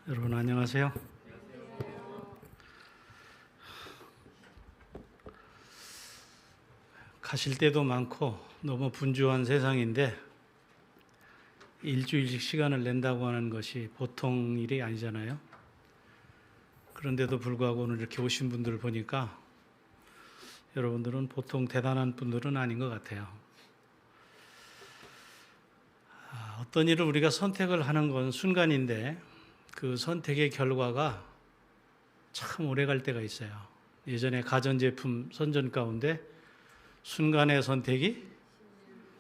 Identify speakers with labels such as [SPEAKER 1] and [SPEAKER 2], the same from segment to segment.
[SPEAKER 1] 여러분 안녕하세요. 가실 때도 많고 너무 분주한 세상인데 일주일씩 시간을 낸다고 하는 것이 보통 일이 아니잖아요. 그런데도 불구하고 오늘 이렇게 오신 분들을 보니까 여러분들은 보통 대단한 분들은 아닌 것 같아요. 어떤 일을 우리가 선택을 하는 건 순간인데 그 선택의 결과가 참 오래 갈 때가 있어요. 예전에 가전제품 선전 가운데 순간의 선택이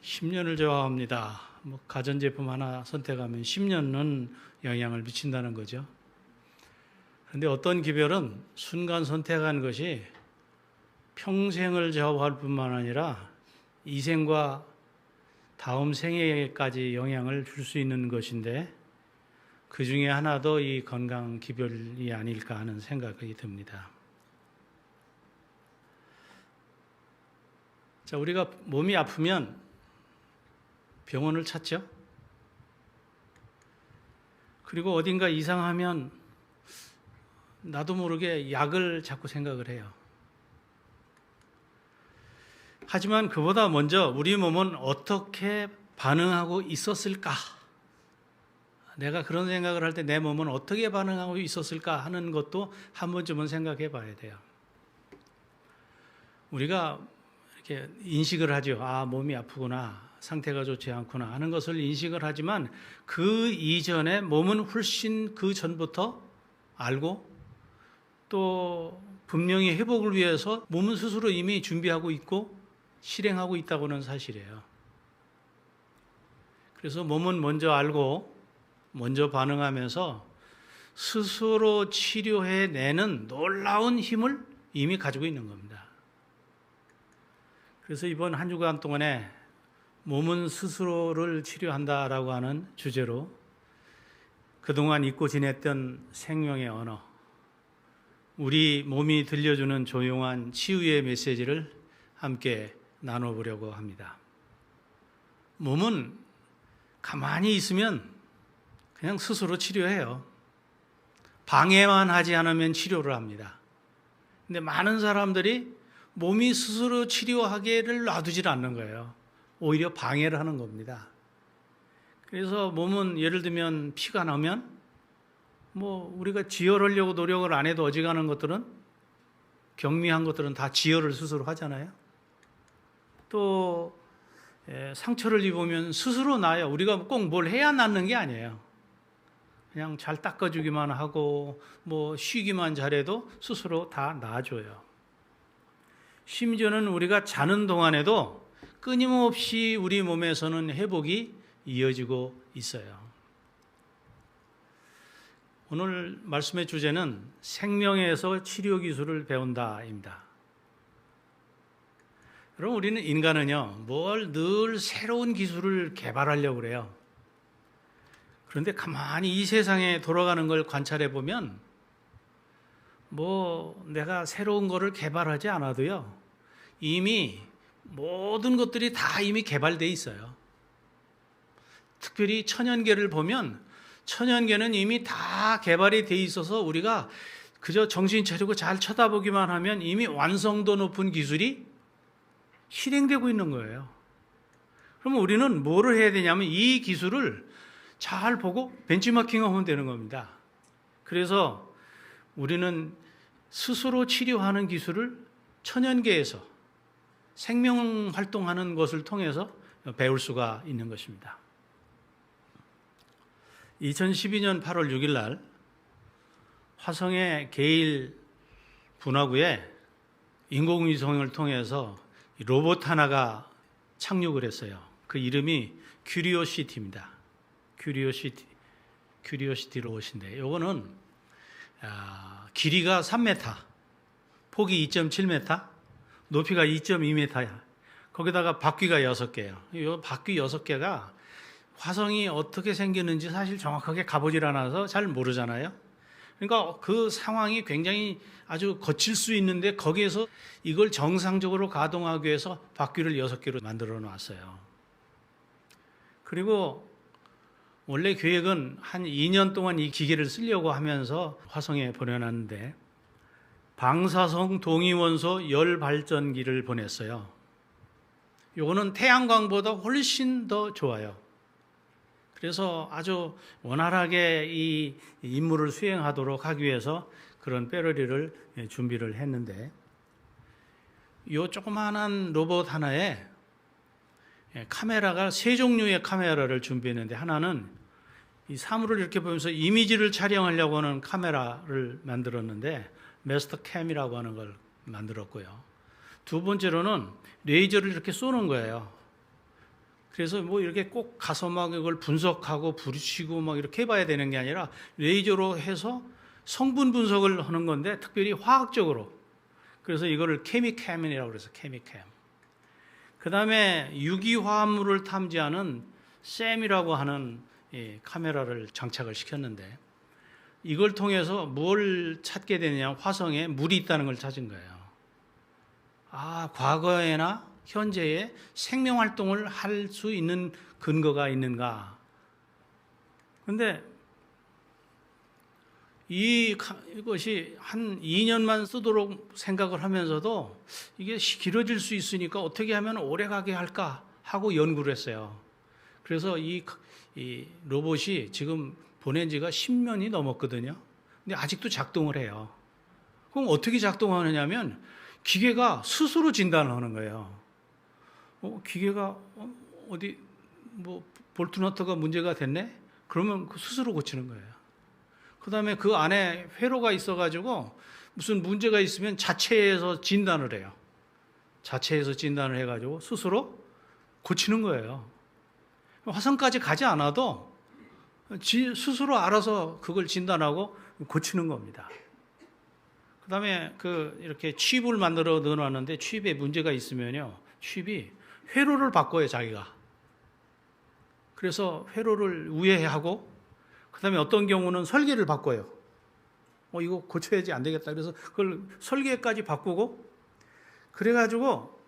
[SPEAKER 1] 10년을 저하합니다. 가전제품 하나 선택하면 10년은 영향을 미친다는 거죠. 그런데 어떤 기별은 순간 선택한 것이 평생을 좌우할 뿐만 아니라 이 생과 다음 생에까지 영향을 줄 수 있는 것인데 그 중에 하나도 이 건강 기별이 아닐까 하는 생각이 듭니다. 자, 우리가 몸이 아프면 병원을 찾죠. 그리고 어딘가 이상하면 나도 모르게 약을 자꾸 생각을 해요. 하지만 그보다 먼저 우리 몸은 어떻게 반응하고 있었을까? 내가 그런 생각을 할 때 내 몸은 어떻게 반응하고 있었을까 하는 것도 한 번쯤은 생각해 봐야 돼요. 우리가 이렇게 인식을 하죠. 아, 몸이 아프구나, 상태가 좋지 않구나 하는 것을 인식을 하지만 그 이전에 몸은 훨씬 그 전부터 알고 또 분명히 회복을 위해서 몸은 스스로 이미 준비하고 있고 실행하고 있다고는 사실이에요. 그래서 몸은 먼저 알고 먼저 반응하면서 스스로 치료해내는 놀라운 힘을 이미 가지고 있는 겁니다. 그래서 이번 한 주간 동안에 몸은 스스로를 치료한다라고 하는 주제로 그동안 잊고 지냈던 생명의 언어, 우리 몸이 들려주는 조용한 치유의 메시지를 함께 나눠보려고 합니다. 몸은 가만히 있으면 그냥 스스로 치료해요. 방해만 하지 않으면 치료를 합니다. 근데 많은 사람들이 몸이 스스로 치료하기를 놔두질 않는 거예요. 오히려 방해를 하는 겁니다. 그래서 몸은 예를 들면 피가 나면 우리가 지혈하려고 노력을 안 해도 어지간한 것들은 경미한 것들은 다 지혈을 스스로 하잖아요. 또 상처를 입으면 스스로 나아요. 우리가 꼭 뭘 해야 낫는 게 아니에요. 그냥 잘 닦아주기만 하고 쉬기만 잘해도 스스로 다 나아져요. 심지어는 우리가 자는 동안에도 끊임없이 우리 몸에서는 회복이 이어지고 있어요. 오늘 말씀의 주제는 생명에서 치료 기술을 배운다입니다. 여러분, 우리는 인간은요, 뭘 늘 새로운 기술을 개발하려고 그래요. 그런데 가만히 이 세상에 돌아가는 걸 관찰해 보면 내가 새로운 거를 개발하지 않아도요, 이미 모든 것들이 다 이미 개발되어 있어요. 특별히 천연계를 보면 천연계는 이미 다 개발이 되어 있어서 우리가 그저 정신 차리고 잘 쳐다보기만 하면 이미 완성도 높은 기술이 실행되고 있는 거예요. 그러면 우리는 뭐를 해야 되냐면 이 기술을 잘 보고 벤치마킹하면 되는 겁니다. 그래서 우리는 스스로 치료하는 기술을 천연계에서 생명 활동하는 것을 통해서 배울 수가 있는 것입니다. 2012년 8월 6일 날 화성의 게일 분화구에 인공위성을 통해서 로봇 하나가 착륙을 했어요. 그 이름이 큐리오시티입니다. 큐리오시티 로봇인데 이거는 길이가 3m, 폭이 2.7m, 높이가 2.2m야. 거기다가 바퀴가 6개예요. 이 바퀴 6개가 화성이 어떻게 생겼는지 사실 정확하게 가보질 않아서 잘 모르잖아요. 그러니까 그 상황이 굉장히 아주 거칠 수 있는데 거기에서 이걸 정상적으로 가동하기 위해서 바퀴를 6개로 만들어 놨어요. 그리고 원래 계획은 한 2년 동안 이 기계를 쓰려고 하면서 화성에 보내놨는데 방사성 동위원소 열 발전기를 보냈어요. 요거는 태양광보다 훨씬 더 좋아요. 그래서 아주 원활하게 이 임무를 수행하도록 하기 위해서 그런 배터리를 준비를 했는데, 요 조그마한 로봇 하나에 카메라가 세 종류의 카메라를 준비했는데, 하나는 이 사물을 이렇게 보면서 이미지를 촬영하려고 하는 카메라를 만들었는데 마스터캠이라고 하는 걸 만들었고요. 두 번째로는 레이저를 이렇게 쏘는 거예요. 그래서 뭐 이렇게 꼭 가서 막 이걸 분석하고 부딪히고 막 이렇게 해봐야 되는 게 아니라 레이저로 해서 성분 분석을 하는 건데, 특별히 화학적으로. 그래서 이거를 케미캠이라고 그래서 케미캠. 그 다음에 유기화합물을 탐지하는 샘이라고 하는 카메라를 장착을 시켰는데, 이걸 통해서 뭘 찾게 되느냐, 화성에 물이 있다는 걸 찾은 거예요. 아, 과거에나 현재에 생명 활동을 할 수 있는 근거가 있는가. 근데 이것이 한 2년만 쓰도록 생각을 하면서도 이게 길어질 수 있으니까 어떻게 하면 오래 가게 할까 하고 연구를 했어요. 그래서 이 로봇이 지금 보낸 지가 10년이 넘었거든요. 근데 아직도 작동을 해요. 그럼 어떻게 작동하느냐면 기계가 스스로 진단을 하는 거예요. 기계가 어디 뭐 볼트너트가 문제가 됐네? 그러면 그 스스로 고치는 거예요. 그 다음에 그 안에 회로가 있어가지고 무슨 문제가 있으면 자체에서 진단을 해요. 자체에서 진단을 해가지고 스스로 고치는 거예요. 화성까지 가지 않아도 스스로 알아서 그걸 진단하고 고치는 겁니다. 그 다음에 이렇게 칩을 만들어 넣어놨는데, 칩에 문제가 있으면요, 칩이 회로를 바꿔요, 자기가. 그래서 회로를 우회하고, 그 다음에 어떤 경우는 설계를 바꿔요. 이거 고쳐야지 안 되겠다. 그래서 그걸 설계까지 바꾸고, 그래가지고,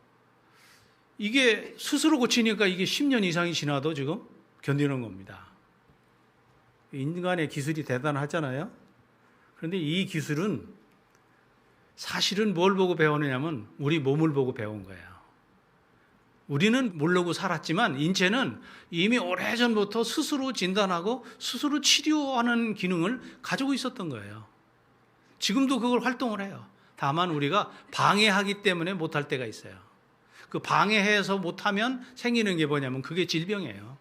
[SPEAKER 1] 이게 스스로 고치니까 이게 10년 이상이 지나도 지금 견디는 겁니다. 인간의 기술이 대단하잖아요. 그런데 이 기술은 사실은 뭘 보고 배우느냐면 우리 몸을 보고 배운 거예요. 우리는 모르고 살았지만 인체는 이미 오래전부터 스스로 진단하고 스스로 치료하는 기능을 가지고 있었던 거예요. 지금도 그걸 활동을 해요. 다만 우리가 방해하기 때문에 못할 때가 있어요. 그 방해해서 못하면 생기는 게 뭐냐면 그게 질병이에요.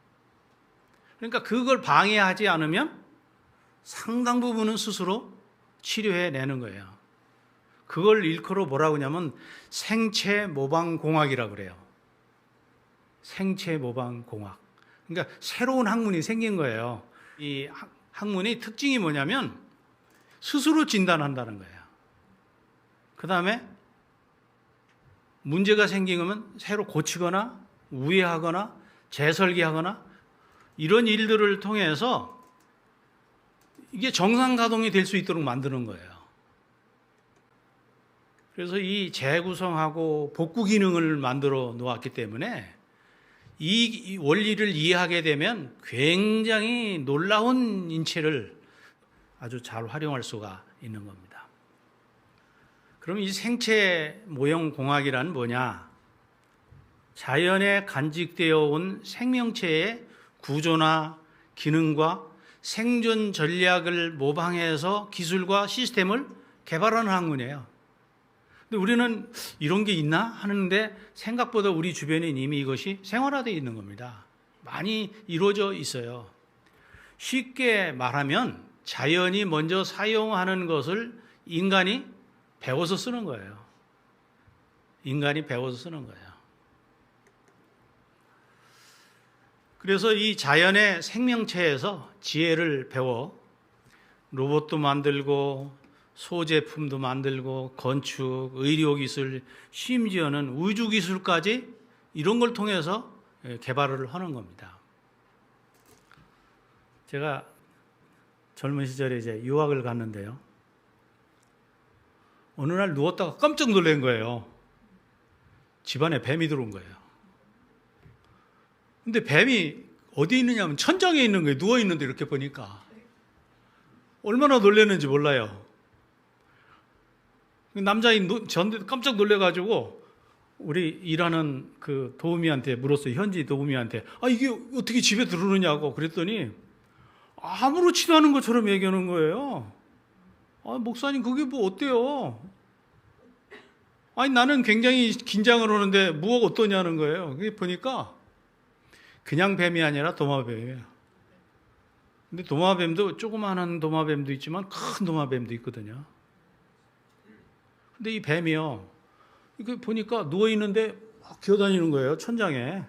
[SPEAKER 1] 그러니까 그걸 방해하지 않으면 상당 부분은 스스로 치료해내는 거예요. 그걸 일컬어 뭐라고 하냐면 생체 모방공학이라고 그래요. 생체 모방공학. 그러니까 새로운 학문이 생긴 거예요. 이 학문의 특징이 뭐냐면 스스로 진단한다는 거예요. 그 다음에 문제가 생기면 새로 고치거나 우회하거나 재설계하거나 이런 일들을 통해서 이게 정상 가동이 될 수 있도록 만드는 거예요. 그래서 이 재구성하고 복구 기능을 만들어 놓았기 때문에 이 원리를 이해하게 되면 굉장히 놀라운 인체를 아주 잘 활용할 수가 있는 겁니다. 그럼 이 생체 모형 공학이란 뭐냐? 자연에 간직되어 온 생명체의 구조나 기능과 생존 전략을 모방해서 기술과 시스템을 개발하는 학문이에요. 근데 우리는 이런 게 있나 하는데 생각보다 우리 주변에 이미 이것이 생활화되어 있는 겁니다. 많이 이루어져 있어요. 쉽게 말하면 자연이 먼저 사용하는 것을 인간이 배워서 쓰는 거예요. 인간이 배워서 쓰는 거예요. 그래서 이 자연의 생명체에서 지혜를 배워 로봇도 만들고 소제품도 만들고 건축, 의료기술, 심지어는 우주기술까지 이런 걸 통해서 개발을 하는 겁니다. 제가 젊은 시절에 이제 유학을 갔는데요. 어느 날 누웠다가 깜짝 놀란 거예요. 집안에 뱀이 들어온 거예요. 근데 뱀이 어디 있느냐면 천장에 있는 거예요. 누워 있는데 이렇게 보니까 얼마나 놀랐는지 몰라요. 남자인 전 깜짝 놀래가지고 우리 일하는 그 도우미한테 물었어요. 현지 도우미한테. 이게 어떻게 집에 들어오느냐고 그랬더니 아무렇지도 않은 것처럼 얘기하는 거예요. 목사님 그게 뭐 어때요? 나는 굉장히 긴장을 하는데 뭐가 어떠냐는 거예요. 그게 보니까 그냥 뱀이 아니라 도마뱀이에요. 근데 도마뱀도 조그마한 도마뱀도 있지만 큰 도마뱀도 있거든요. 근데 이 뱀이요, 이거 보니까 누워있는데 막 기어다니는 거예요, 천장에.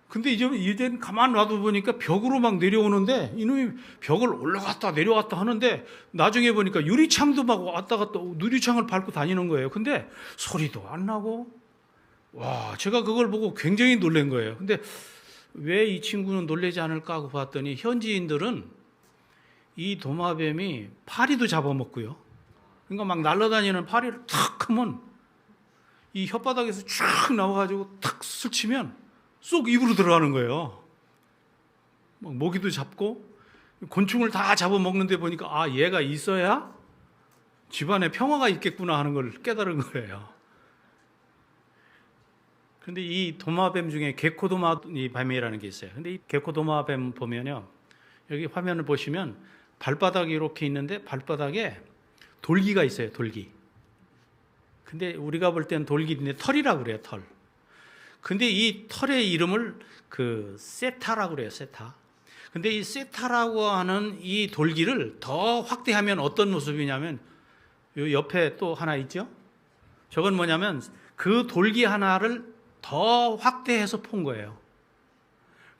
[SPEAKER 1] 근데 이제는 가만 놔둬 보니까 벽으로 막 내려오는데 이놈이 벽을 올라갔다 내려갔다 하는데 나중에 보니까 유리창도 막 왔다 갔다 유리창을 밟고 다니는 거예요. 근데 소리도 안 나고, 제가 그걸 보고 굉장히 놀란 거예요. 근데 왜 이 친구는 놀라지 않을까 하고 봤더니 현지인들은 이 도마뱀이 파리도 잡아먹고요. 그러니까 막 날아다니는 파리를 탁 하면 이 혓바닥에서 쫙 나와가지고 탁 스치면 쏙 입으로 들어가는 거예요. 모기도 잡고 곤충을 다 잡아먹는데 보니까 얘가 있어야 집안에 평화가 있겠구나 하는 걸 깨달은 거예요. 근데 이 도마뱀 중에 게코도마뱀이라는 게 있어요. 근데 이 게코도마뱀 보면요, 여기 화면을 보시면 발바닥이 이렇게 있는데 발바닥에 돌기가 있어요. 돌기. 근데 우리가 볼 때는 돌기인데 털이라고 그래요. 털. 근데 이 털의 이름을 세타라고 그래요. 세타. 근데 이 세타라고 하는 이 돌기를 더 확대하면 어떤 모습이냐면 요 옆에 또 하나 있죠. 저건 뭐냐면 그 돌기 하나를 더 확대해서 폰 거예요.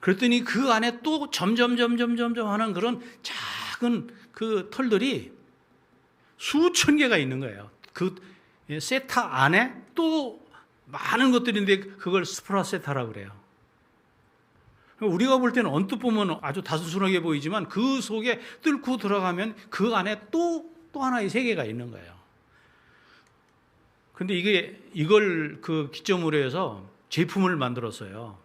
[SPEAKER 1] 그랬더니 그 안에 또 점점 하는 그런 작은 그 털들이 수천 개가 있는 거예요. 그 세타 안에 또 많은 것들인데 그걸 스프라세타라고 그래요. 우리가 볼 때는 언뜻 보면 아주 단순하게 보이지만 그 속에 뚫고 들어가면 그 안에 또 하나의 세계가 있는 거예요. 근데 이걸 그 기점으로 해서 제품을 만들었어요.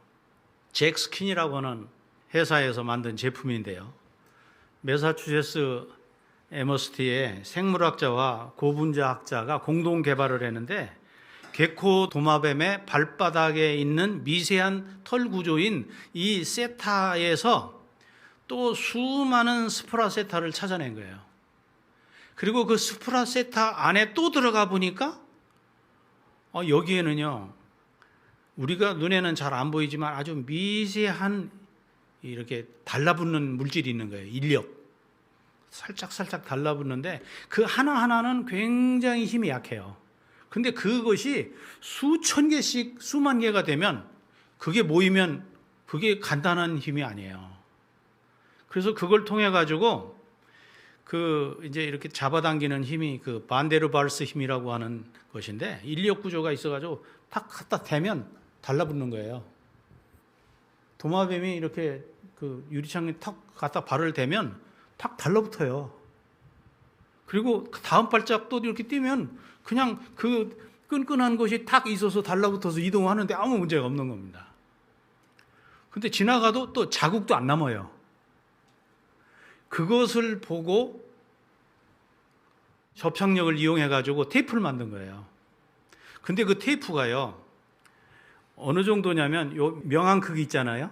[SPEAKER 1] 잭스킨이라고 하는 회사에서 만든 제품인데요. 매사추세츠 에머스티의 생물학자와 고분자학자가 공동 개발을 했는데 게코 도마뱀의 발바닥에 있는 미세한 털 구조인 이 세타에서 또 수많은 스프라세타를 찾아낸 거예요. 그리고 그 스프라세타 안에 또 들어가 보니까 여기에는요, 우리가 눈에는 잘 안 보이지만 아주 미세한 이렇게 달라붙는 물질이 있는 거예요. 인력. 살짝 달라붙는데 그 하나하나는 굉장히 힘이 약해요. 근데 그것이 수천 개씩 수만 개가 되면 그게 모이면 그게 간단한 힘이 아니에요. 그래서 그걸 통해 가지고 이제 이렇게 잡아당기는 힘이 반데르발스 힘이라고 하는 것인데 인력 구조가 있어가지고 탁 갖다 대면 달라붙는 거예요. 도마뱀이 이렇게 유리창에 탁 갖다 발을 대면 탁 달라붙어요. 그리고 다음 발짝 또 이렇게 뛰면 그냥 그 끈끈한 것이 탁 있어서 달라붙어서 이동하는데 아무 문제가 없는 겁니다. 근데 지나가도 또 자국도 안 남아요. 그것을 보고 접착력을 이용해 가지고 테이프를 만든 거예요. 근데 그 테이프가요, 어느 정도냐면 요 명암 크기 있잖아요.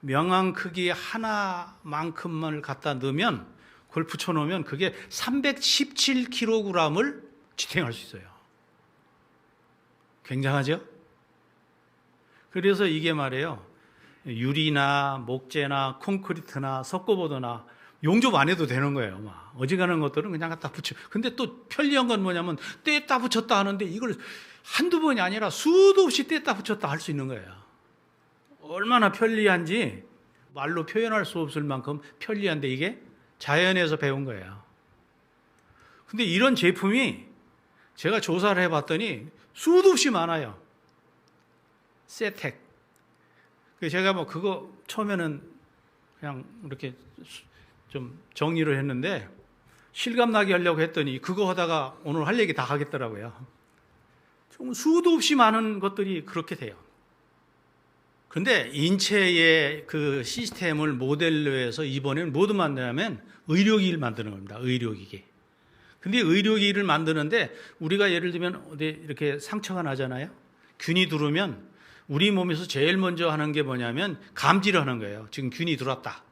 [SPEAKER 1] 명암 크기 하나만큼만 갖다 넣으면 그걸 붙여놓으면 그게 317kg을 지탱할 수 있어요. 굉장하죠? 그래서 이게 말이에요, 유리나 목재나 콘크리트나 석고보드나 용접 안 해도 되는 거예요. 어지간한 것들은 그냥 갖다 붙여. 근데 또 편리한 건 뭐냐면 뗐다 붙였다 하는데 이걸 한두 번이 아니라 수도 없이 뗐다 붙였다 할 수 있는 거예요. 얼마나 편리한지 말로 표현할 수 없을 만큼 편리한데 이게 자연에서 배운 거예요. 근데 이런 제품이 제가 조사를 해봤더니 수도 없이 많아요. 세텍. 제가 그거 처음에는 그냥 이렇게 좀 정리를 했는데 실감나게 하려고 했더니 그거 하다가 오늘 할 얘기 다 하겠더라고요. 좀 수도 없이 많은 것들이 그렇게 돼요. 그런데 인체의 그 시스템을 모델로 해서 이번에는 뭐도 만드냐면 의료기기를 만드는 겁니다. 의료기기. 근데 의료기기를 만드는데 우리가 예를 들면 어디 이렇게 상처가 나잖아요. 균이 들어오면 우리 몸에서 제일 먼저 하는 게 뭐냐면 감지를 하는 거예요. 지금 균이 들어왔다.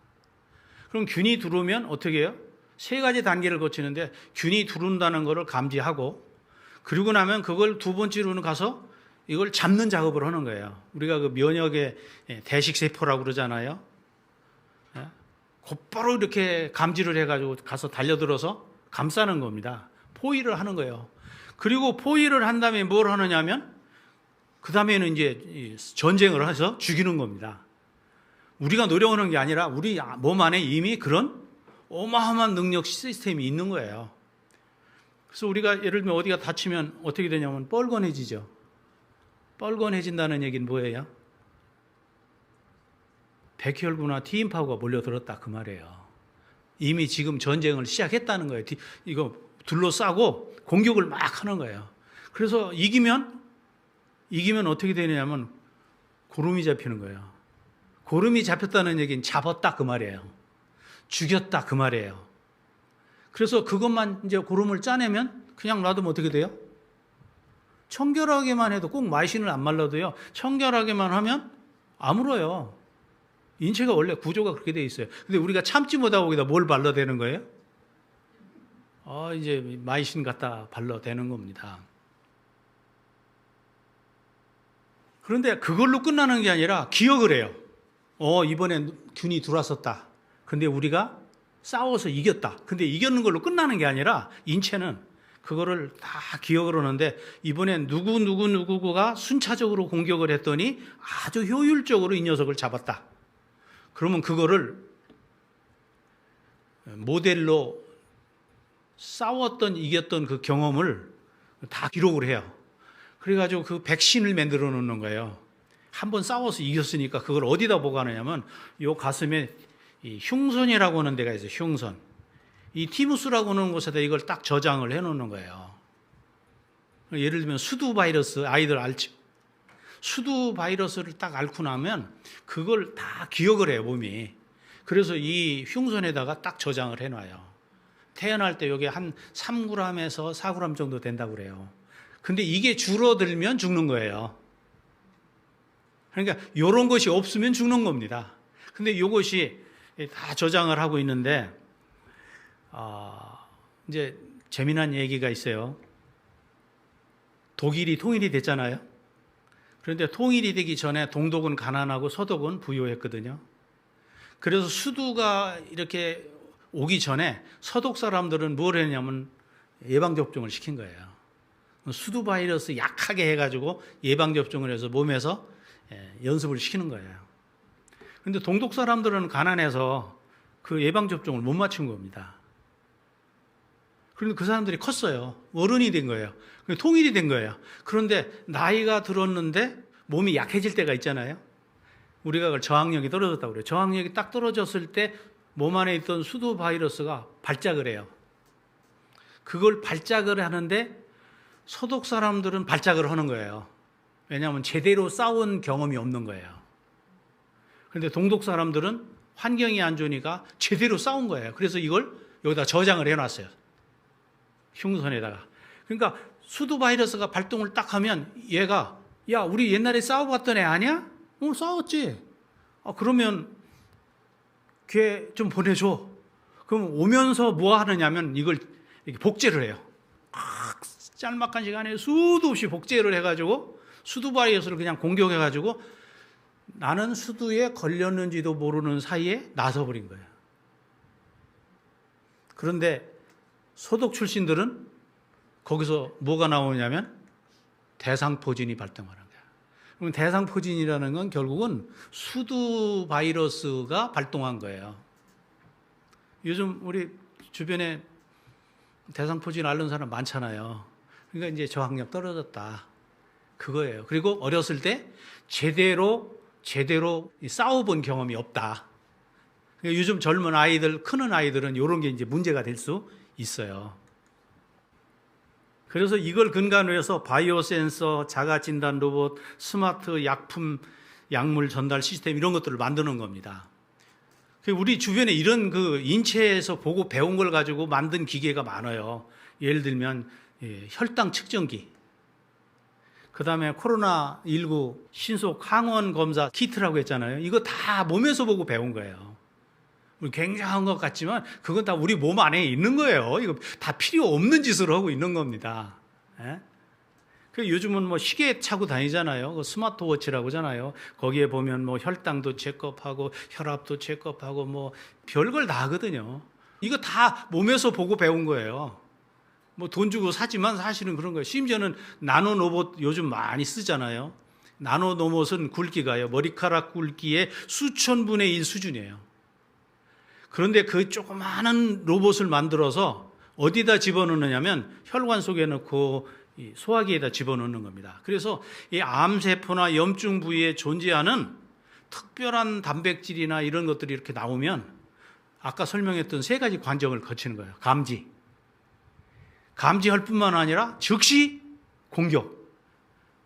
[SPEAKER 1] 그럼 균이 들어오면 어떻게 해요? 세 가지 단계를 거치는데 균이 들어온다는 것을 감지하고 그리고 나면 그걸 두 번째로는 가서 이걸 잡는 작업을 하는 거예요. 우리가 그 면역의 대식세포라고 그러잖아요. 곧바로 이렇게 감지를 해가지고 가서 달려들어서 감싸는 겁니다. 포위를 하는 거예요. 그리고 포위를 한 다음에 뭘 하느냐면 그 다음에는 이제 전쟁을 해서 죽이는 겁니다. 우리가 노력하는 게 아니라 우리 몸 안에 이미 그런 어마어마한 능력 시스템이 있는 거예요. 그래서 우리가 예를 들면 어디가 다치면 어떻게 되냐면 뻘건해지죠. 뻘건해진다는 얘기는 뭐예요? 백혈구나 T인파구가 몰려들었다 그 말이에요. 이미 지금 전쟁을 시작했다는 거예요. 이거 둘러싸고 공격을 막 하는 거예요. 그래서 이기면 어떻게 되냐면 고름이 잡히는 거예요. 고름이 잡혔다는 얘기는 잡았다 그 말이에요. 죽였다 그 말이에요. 그래서 그것만 이제 고름을 짜내면 그냥 놔두면 어떻게 돼요? 청결하게만 해도 꼭 마이신을 안 말라도요. 청결하게만 하면 아물어요. 인체가 원래 구조가 그렇게 돼 있어요. 근데 우리가 참지 못하고 거기다 뭘 발라대는 거예요? 이제 마이신 갖다 발라대는 겁니다. 그런데 그걸로 끝나는 게 아니라 기억을 해요. 이번엔 균이 들어왔었다. 근데 우리가 싸워서 이겼다. 근데 이겼는 걸로 끝나는 게 아니라 인체는 그거를 다 기억을 하는데 이번엔 누구가 순차적으로 공격을 했더니 아주 효율적으로 이 녀석을 잡았다. 그러면 그거를 모델로 싸웠던 이겼던 그 경험을 다 기록을 해요. 그래가지고 그 백신을 만들어 놓는 거예요. 한번 싸워서 이겼으니까 그걸 어디다 보관하냐면 요 가슴에 이 흉선이라고 하는 데가 있어요. 흉선. 이 티무스라고 하는 곳에다 이걸 딱 저장을 해 놓는 거예요. 예를 들면 수두 바이러스 아이들 알죠? 수두 바이러스를 딱 앓고 나면 그걸 다 기억을 해요, 몸이. 그래서 이 흉선에다가 딱 저장을 해 놔요. 태어날 때 여기 한 3g에서 4g 정도 된다고 그래요. 근데 이게 줄어들면 죽는 거예요. 그러니까 이런 것이 없으면 죽는 겁니다. 근데 이것이 다 저장을 하고 있는데 이제 재미난 얘기가 있어요. 독일이 통일이 됐잖아요. 그런데 통일이 되기 전에 동독은 가난하고 서독은 부유했거든요. 그래서 수두가 이렇게 오기 전에 서독 사람들은 뭘 했냐면 예방접종을 시킨 거예요. 수두 바이러스 약하게 해가지고 예방접종을 해서 몸에서 연습을 시키는 거예요. 그런데 동독 사람들은 가난해서 그 예방접종을 못 맞춘 겁니다. 그런데 그 사람들이 컸어요. 어른이 된 거예요. 통일이 된 거예요. 그런데 나이가 들었는데 몸이 약해질 때가 있잖아요. 우리가 그걸 저항력이 떨어졌다고 그래요. 저항력이 딱 떨어졌을 때 몸 안에 있던 수두 바이러스가 발작을 해요. 그걸 발작을 하는데 서독 사람들은 발작을 하는 거예요. 왜냐하면 제대로 싸운 경험이 없는 거예요. 그런데 동독 사람들은 환경이 안 좋으니까 제대로 싸운 거예요. 그래서 이걸 여기다 저장을 해놨어요. 흉선에다가. 그러니까 수두 바이러스가 발동을 딱 하면 얘가 야 우리 옛날에 싸워봤던 애 아니야? 싸웠지. 그러면 걔 좀 보내줘. 그럼 오면서 뭐 하느냐면 이걸 이렇게 복제를 해요. 짤막한 시간에 수도 없이 복제를 해가지고 수두 바이러스를 그냥 공격해가지고 나는 수두에 걸렸는지도 모르는 사이에 나서버린 거예요. 그런데 소독 출신들은 거기서 뭐가 나오냐면 대상포진이 발동하는 거예요. 그럼 대상포진이라는 건 결국은 수두 바이러스가 발동한 거예요. 요즘 우리 주변에 대상포진 앓는 사람 많잖아요. 그러니까 이제 저항력 떨어졌다. 그거예요. 그리고 어렸을 때 제대로 싸워본 경험이 없다. 그러니까 요즘 젊은 아이들, 크는 아이들은 이런 게 이제 문제가 될 수 있어요. 그래서 이걸 근간으로 해서 바이오 센서, 자가 진단 로봇, 스마트 약품 약물 전달 시스템 이런 것들을 만드는 겁니다. 우리 주변에 이런 그 인체에서 보고 배운 걸 가지고 만든 기계가 많아요. 예를 들면 혈당 측정기, 그 다음에 코로나19 신속 항원 검사 키트라고 했잖아요. 이거 다 몸에서 보고 배운 거예요. 굉장한 것 같지만 그건 다 우리 몸 안에 있는 거예요. 이거 다 필요 없는 짓을 하고 있는 겁니다. 예? 요즘은 뭐 시계 차고 다니잖아요. 그 스마트워치라고 하잖아요. 거기에 보면 뭐 혈당도 체크업하고 혈압도 체크업하고 뭐 별걸 다 하거든요. 이거 다 몸에서 보고 배운 거예요. 뭐 돈 주고 사지만 사실은 그런 거예요. 심지어는 나노 로봇 요즘 많이 쓰잖아요. 나노 로봇은 굵기가요. 머리카락 굵기의 수천 분의 1 수준이에요. 그런데 그 조그마한 로봇을 만들어서 어디다 집어넣느냐면 혈관 속에 넣고 이 소화기에다 집어넣는 겁니다. 그래서 이 암세포나 염증 부위에 존재하는 특별한 단백질이나 이런 것들이 이렇게 나오면 아까 설명했던 3가지 과정을 거치는 거예요. 감지할 뿐만 아니라 즉시 공격,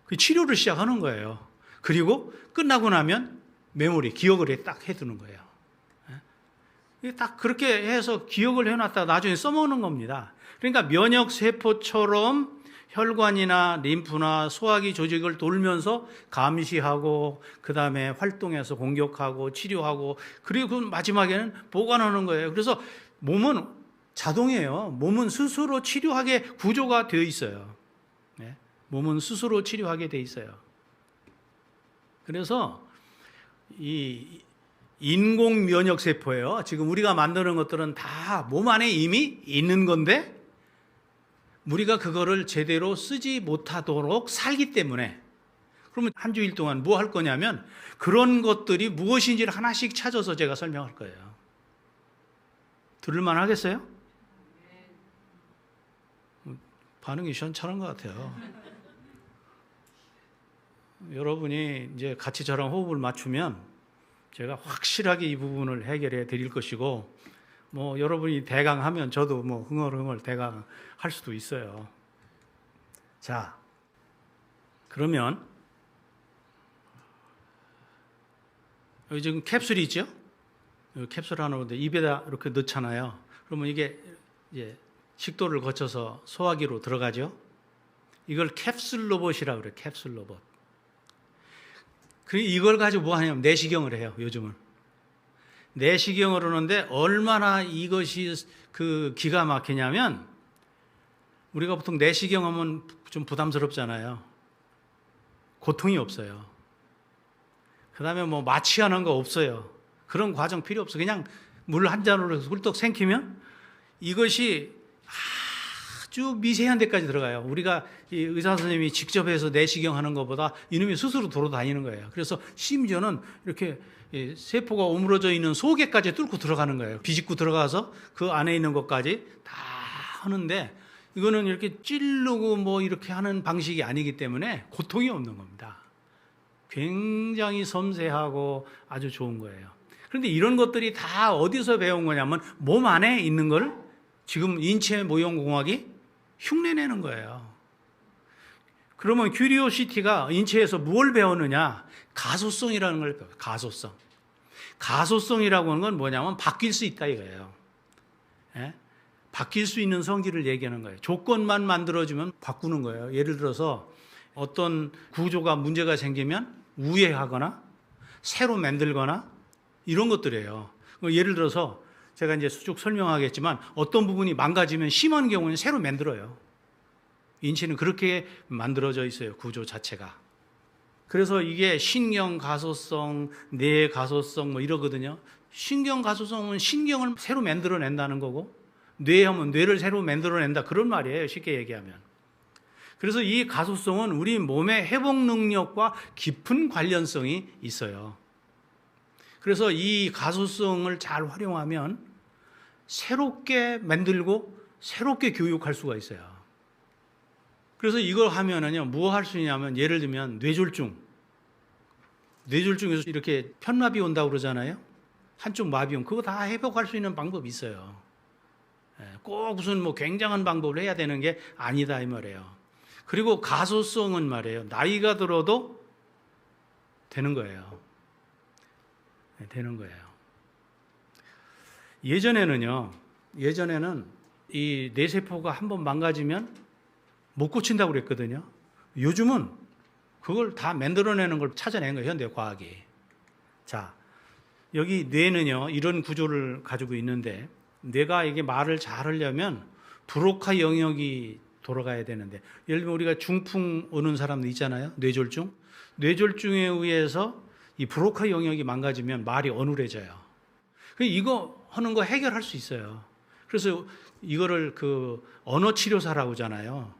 [SPEAKER 1] 그 치료를 시작하는 거예요. 그리고 끝나고 나면 메모리, 기억을 딱 해두는 거예요. 딱 그렇게 해서 기억을 해놨다가 나중에 써먹는 겁니다. 그러니까 면역세포처럼 혈관이나 림프나 소화기 조직을 돌면서 감시하고 그 다음에 활동해서 공격하고 치료하고 그리고 마지막에는 보관하는 거예요. 그래서 몸은 자동이에요. 몸은 스스로 치료하게 구조가 되어 있어요. 네? 몸은 스스로 치료하게 되어 있어요. 그래서 이 인공 면역세포예요. 지금 우리가 만드는 것들은 다 몸 안에 이미 있는 건데 우리가 그거를 제대로 쓰지 못하도록 살기 때문에 그러면 한 주일 동안 뭐 할 거냐면 그런 것들이 무엇인지를 하나씩 찾아서 제가 설명할 거예요. 들을만 하겠어요? 반응이 시원찮은 것 같아요. 여러분이 이제 같이 저랑 호흡을 맞추면 제가 확실하게 이 부분을 해결해 드릴 것이고 뭐 여러분이 대강하면 저도 뭐 흥얼흥얼 대강할 수도 있어요. 자, 그러면 여기 지금 캡슐이 있죠? 여기 캡슐 하나 입에다 이렇게 넣잖아요. 그러면 이게 이제 식도를 거쳐서 소화기로 들어가죠. 이걸 캡슐 로봇이라고 그래요. 캡슐 로봇. 이걸 가지고 뭐 하냐면 내시경을 해요. 요즘은. 내시경을 하는데 얼마나 이것이 그 기가 막히냐면 우리가 보통 내시경 하면 좀 부담스럽잖아요. 고통이 없어요. 그 다음에 뭐 마취하는 거 없어요. 그런 과정 필요 없어. 그냥 물 한 잔으로 훌떡 생기면 이것이 아주 미세한 데까지 들어가요. 우리가 이 의사 선생님이 직접 해서 내시경 하는 것보다 이놈이 스스로 돌아다니는 거예요. 그래서 심지어는 이렇게 세포가 오므러져 있는 속에까지 뚫고 들어가는 거예요. 비집고 들어가서 그 안에 있는 것까지 다 하는데 이거는 이렇게 찌르고 뭐 이렇게 하는 방식이 아니기 때문에 고통이 없는 겁니다. 굉장히 섬세하고 아주 좋은 거예요. 그런데 이런 것들이 다 어디서 배운 거냐면 몸 안에 있는 걸 지금 인체 모형공학이 흉내내는 거예요. 그러면 큐리오시티가 인체에서 뭘 배웠느냐? 가소성이라는 걸 배워요. 가소성. 가소성이라고 하는 건 뭐냐면 바뀔 수 있다 이거예요. 예? 바뀔 수 있는 성질을 얘기하는 거예요. 조건만 만들어주면 바꾸는 거예요. 예를 들어서 어떤 구조가 문제가 생기면 우회하거나 새로 만들거나 이런 것들이에요. 예를 들어서 제가 이제 쭉 설명하겠지만 어떤 부분이 망가지면 심한 경우는 새로 만들어요. 인체는 그렇게 만들어져 있어요. 구조 자체가. 그래서 이게 신경 가소성, 뇌 가소성 뭐 이러거든요. 신경 가소성은 신경을 새로 만들어낸다는 거고 뇌하면 뇌를 새로 만들어낸다 그런 말이에요. 쉽게 얘기하면. 그래서 이 가소성은 우리 몸의 회복 능력과 깊은 관련성이 있어요. 그래서 이 가소성을 잘 활용하면 새롭게 만들고 새롭게 교육할 수가 있어요. 그래서 이걸 하면은요, 뭐 할 수 있냐면 예를 들면 뇌졸중에서 이렇게 편마비 온다고 그러잖아요. 한쪽 마비 온 그거 다 회복할 수 있는 방법이 있어요. 꼭 무슨 뭐 굉장한 방법을 해야 되는 게 아니다 이 말이에요. 그리고 가소성은 말이에요. 나이가 들어도 되는 거예요. 되는 거예요. 예전에는 이 뇌세포가 한번 망가지면 못 고친다고 그랬거든요. 요즘은 그걸 다 만들어내는 걸 찾아낸 거예요, 현대 과학이. 자, 여기 뇌는요, 이런 구조를 가지고 있는데, 뇌가 이게 말을 잘 하려면 브로카 영역이 돌아가야 되는데, 예를 들면 우리가 중풍 오는 사람도 있잖아요, 뇌졸중. 뇌졸중에 의해서 이 브로카 영역이 망가지면 말이 어눌해져요. 이거 하는 거 해결할 수 있어요. 그래서 이거를 그 언어치료사라고 하잖아요.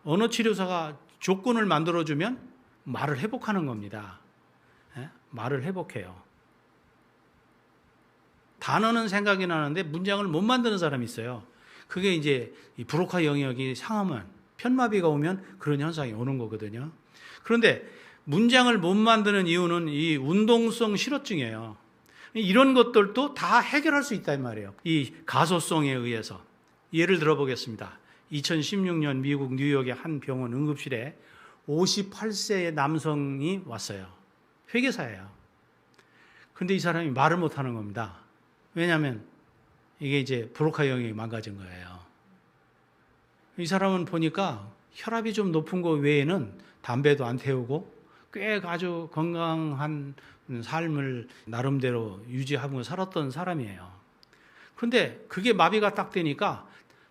[SPEAKER 1] 언어치료사가 조건을 만들어주면 말을 회복하는 겁니다. 예? 말을 회복해요. 단어는 생각이 나는데 문장을 못 만드는 사람이 있어요. 그게 이제 이 브로카 영역이 상하면, 편마비가 오면 그런 현상이 오는 거거든요. 그런데 문장을 못 만드는 이유는 이 운동성 실어증이에요. 이런 것들도 다 해결할 수 있단 말이에요. 이 가소성에 의해서. 예를 들어 보겠습니다. 2016년 미국 뉴욕의 한 병원 응급실에 58세의 남성이 왔어요. 회계사예요. 근데 이 사람이 말을 못 하는 겁니다. 왜냐하면 이게 이제 브로카 영역이 망가진 거예요. 이 사람은 보니까 혈압이 좀 높은 거 외에는 담배도 안 태우고 꽤 아주 건강한 삶을 나름대로 유지하고 살았던 사람이에요. 그런데 그게 마비가 딱 되니까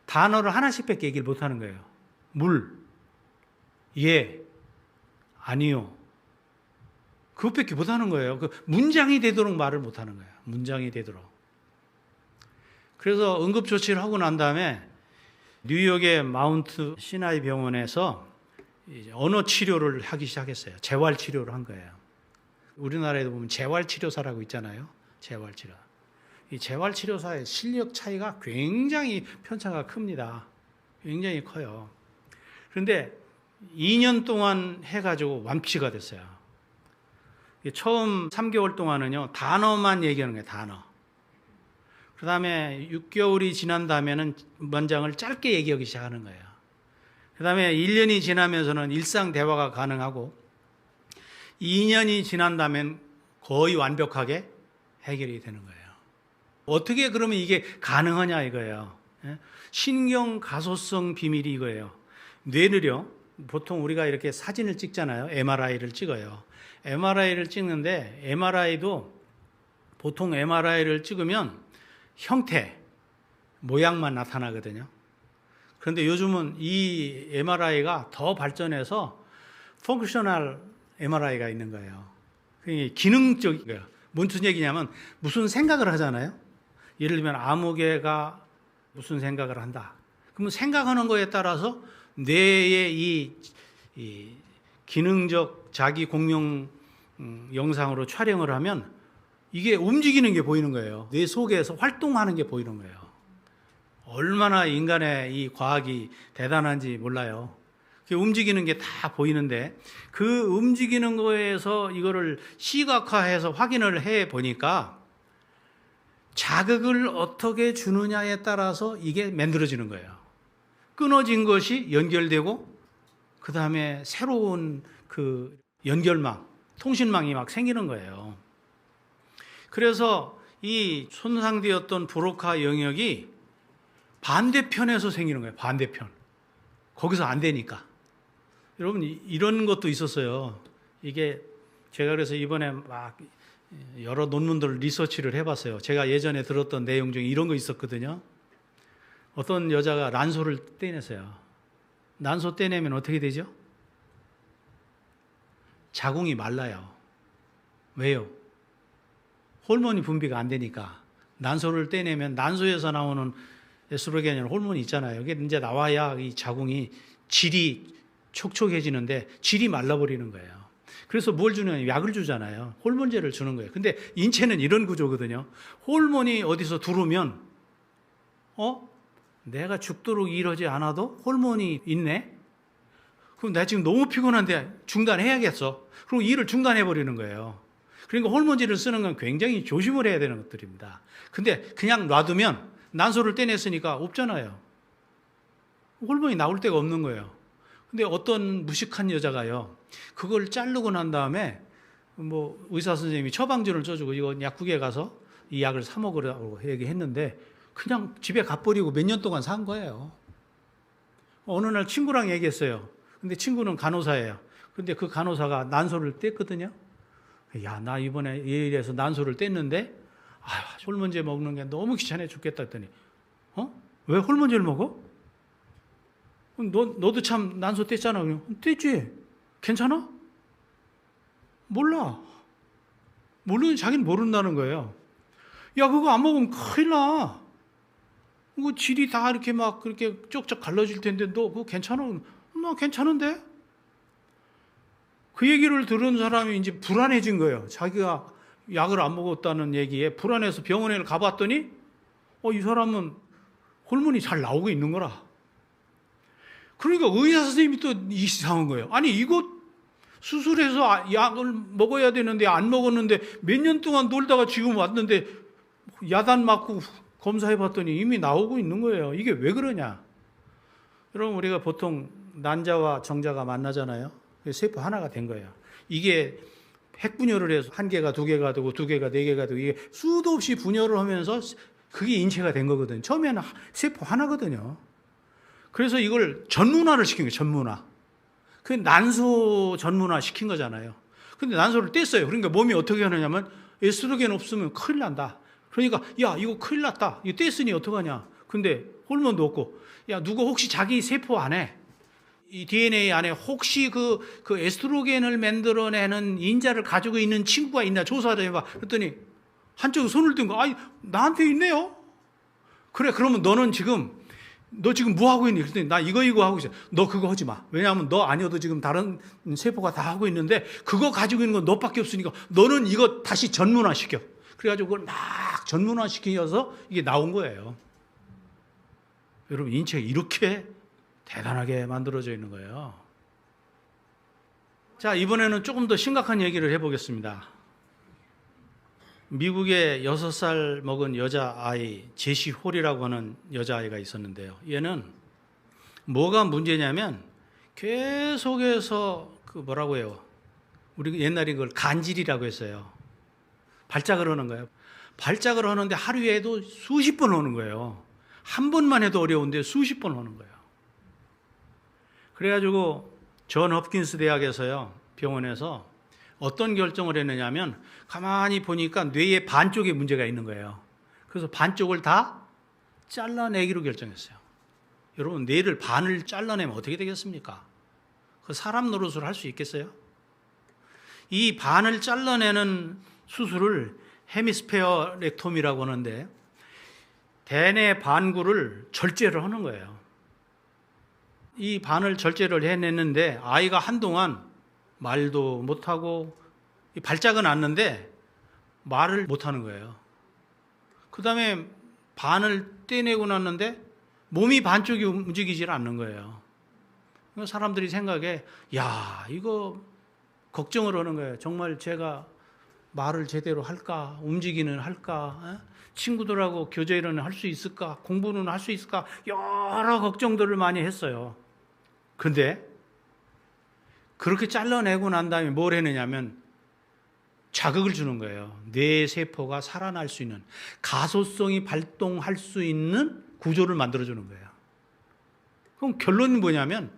[SPEAKER 1] 단어를 하나씩밖에 얘기를 못 하는 거예요. 물, 예, 아니요. 그것밖에 못 하는 거예요. 그 문장이 되도록 말을 못 하는 거예요. 문장이 되도록. 그래서 응급조치를 하고 난 다음에 뉴욕의 마운트 시나이 병원에서 이제 언어 치료를 하기 시작했어요. 재활 치료를 한 거예요. 우리나라에도 보면 재활 치료사라고 있잖아요. 재활 치료. 이 재활 치료사의 실력 차이가 굉장히 편차가 큽니다. 굉장히 커요. 그런데 2년 동안 해가지고 완치가 됐어요. 처음 3개월 동안은요, 단어만 얘기하는 거예요, 단어. 그 다음에 6개월이 지난 다음에는 문장을 짧게 얘기하기 시작하는 거예요. 그 다음에 1년이 지나면서는 일상 대화가 가능하고 2년이 지난 다음엔 거의 완벽하게 해결이 되는 거예요. 어떻게 그러면 이게 가능하냐 이거예요. 신경 가소성 비밀이 이거예요. 뇌를요, 보통 우리가 이렇게 사진을 찍잖아요. MRI를 찍어요. MRI를 찍는데 MRI도 보통 MRI를 찍으면 형태, 모양만 나타나거든요. 그런데 요즘은 이 MRI가 더 발전해서 펑셔널 MRI가 있는 거예요. 기능적이에요. 무슨 얘기냐면 무슨 생각을 하잖아요. 예를 들면 아무개가 무슨 생각을 한다. 그러면 생각하는 거에 따라서 뇌의 이 기능적 자기 공명 영상으로 촬영을 하면 이게 움직이는 게 보이는 거예요. 뇌 속에서 활동하는 게 보이는 거예요. 얼마나 인간의 이 과학이 대단한지 몰라요. 움직이는 게 다 보이는데 그 움직이는 거에서 이거를 시각화해서 확인을 해 보니까 자극을 어떻게 주느냐에 따라서 이게 만들어지는 거예요. 끊어진 것이 연결되고 그 다음에 새로운 그 연결망, 통신망이 막 생기는 거예요. 그래서 이 손상되었던 브로카 영역이 반대편에서 생기는 거예요. 반대편. 거기서 안 되니까. 여러분 이런 것도 있었어요. 이게 제가 그래서 이번에 막 여러 논문들 리서치를 해봤어요. 제가 예전에 들었던 내용 중에 이런 거 있었거든요. 어떤 여자가 난소를 떼냈어요. 난소 떼내면 어떻게 되죠? 자궁이 말라요. 왜요? 호르몬이 분비가 안 되니까. 난소를 떼내면 난소에서 나오는 에스트로겐이라는 호르몬이 있잖아요. 이게 이제 나와야 이 자궁이 질이 촉촉해지는데 질이 말라버리는 거예요. 그래서 뭘 주냐면 약을 주잖아요. 호르몬제를 주는 거예요. 근데 인체는 이런 구조거든요. 호르몬이 어디서 들어오면 내가 죽도록 이러지 않아도 호르몬이 있네? 그럼 내가 지금 너무 피곤한데 중단해야겠어. 그럼 일을 중단해버리는 거예요. 그러니까 호르몬제를 쓰는 건 굉장히 조심을 해야 되는 것들입니다. 근데 그냥 놔두면 난소를 떼냈으니까 없잖아요. 호르몬이 나올 데가 없는 거예요. 근데 어떤 무식한 여자가요, 그걸 자르고 난 다음에 뭐 의사 선생님이 처방전을 써주고 이거 약국에 가서 이 약을 사 먹으라고 얘기했는데 그냥 집에 가버리고 몇 년 동안 산 거예요. 어느 날 친구랑 얘기했어요. 근데 친구는 간호사예요. 근데 그 간호사가 난소를 뗐거든요. 야, 나 이번에 예일에서 난소를 뗐는데 홀몬제 먹는 게 너무 귀찮아 죽겠다 했더니 왜 홀몬제를 먹어? 너도 참 난소 뗐잖아. 뗐지? 괜찮아? 몰라. 모르는 자기는 모른다는 거예요. 야, 그거 안 먹으면 큰일 나. 그거 질이 다 이렇게 막 그렇게 쪽쪽 갈라질 텐데 너 그거 괜찮아? 나 괜찮은데? 그 얘기를 들은 사람이 이제 불안해진 거예요. 자기가 약을 안 먹었다는 얘기에 불안해서 병원에 가봤더니 이 사람은 호르몬이 잘 나오고 있는 거라. 그러니까 의사 선생님이 또 이상한 거예요. 아니 이거 수술해서 약을 먹어야 되는데 안 먹었는데 몇 년 동안 놀다가 지금 왔는데 야단 맞고 검사해 봤더니 이미 나오고 있는 거예요. 이게 왜 그러냐? 여러분 우리가 보통 난자와 정자가 만나잖아요. 세포 하나가 된 거예요. 이게 핵분열을 해서 한 개가 두 개가 되고 두 개가 네 개가 되고 이게 수도 없이 분열을 하면서 그게 인체가 된 거거든요. 처음에는 세포 하나거든요. 그래서 이걸 전문화를 시킨 거예요. 전문화. 그 난소 전문화 시킨 거잖아요. 근데 난소를 뗐어요. 그러니까 몸이 어떻게 하느냐면 에스트로겐 없으면 큰일 난다. 그러니까 야 이거 큰일 났다. 이거 뗐으니 어떡하냐. 근데 호르몬도 없고 야 누가 혹시 자기 세포 안에 이 DNA 안에 혹시 그 에스트로겐을 만들어내는 인자를 가지고 있는 친구가 있나 조사를 해봐. 그랬더니 한쪽에 손을 든 거. 나한테 있네요. 그래 그러면 너 지금 뭐 하고 있니? 그랬더니 나 이거 하고 있어. 너 그거 하지 마. 왜냐하면 너 아니어도 지금 다른 세포가 다 하고 있는데 그거 가지고 있는 건 너밖에 없으니까 너는 이거 다시 전문화 시켜. 그래가지고 그걸 막 전문화 시켜서 이게 나온 거예요. 여러분 인체가 이렇게 대단하게 만들어져 있는 거예요. 자, 이번에는 조금 더 심각한 얘기를 해보겠습니다. 미국의 6살 먹은 여자아이 제시 홀이라고 하는 여자아이가 있었는데요. 얘는 뭐가 문제냐면 계속해서 뭐라고 해요. 우리 옛날에 그걸 간질이라고 했어요. 발작을 하는 거예요. 발작을 하는데 하루에도 수십 번 오는 거예요. 한 번만 해도 어려운데 수십 번 오는 거예요. 그래가지고 존 홉킨스 대학에서요, 병원에서 어떤 결정을 했느냐면 가만히 보니까 뇌의 반쪽에 문제가 있는 거예요. 그래서 반쪽을 다 잘라내기로 결정했어요. 여러분 뇌를 반을 잘라내면 어떻게 되겠습니까? 그 사람 노릇을 할 수 있겠어요? 이 반을 잘라내는 수술을 헤미스페어렉토미라고 하는데 대뇌 반구를 절제를 하는 거예요. 이 반을 절제를 해냈는데 아이가 한동안 말도 못하고 발작은 났는데 말을 못하는 거예요. 그 다음에 반을 떼내고 났는데 몸이 반쪽이 움직이질 않는 거예요. 사람들이 생각에 야 이거 걱정을 하는 거예요. 정말 제가 말을 제대로 할까? 움직이는 할까? 친구들하고 교제는 할 수 있을까? 공부는 할 수 있을까? 여러 걱정들을 많이 했어요. 근데 그렇게 잘라내고 난 다음에 뭘 했느냐면 자극을 주는 거예요. 뇌 세포가 살아날 수 있는, 가소성이 발동할 수 있는 구조를 만들어주는 거예요. 그럼 결론이 뭐냐면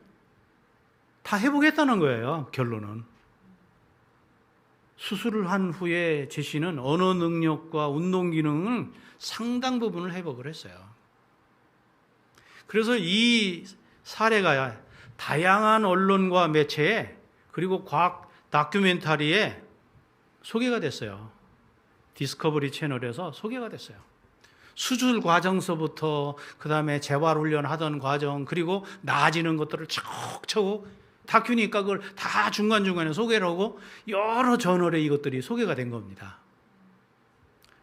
[SPEAKER 1] 다 회복했다는 거예요. 결론은. 수술을 한 후에 제시는 언어 능력과 운동 기능은 상당 부분을 회복을 했어요. 그래서 이 사례가 다양한 언론과 매체에 그리고 과학 다큐멘터리에 소개가 됐어요. 디스커버리 채널에서 소개가 됐어요. 수술 과정서부터 그 다음에 재활훈련 하던 과정 그리고 나아지는 것들을 척척 다큐니까 그걸 다 중간중간에 소개를 하고 여러 저널에 이것들이 소개가 된 겁니다.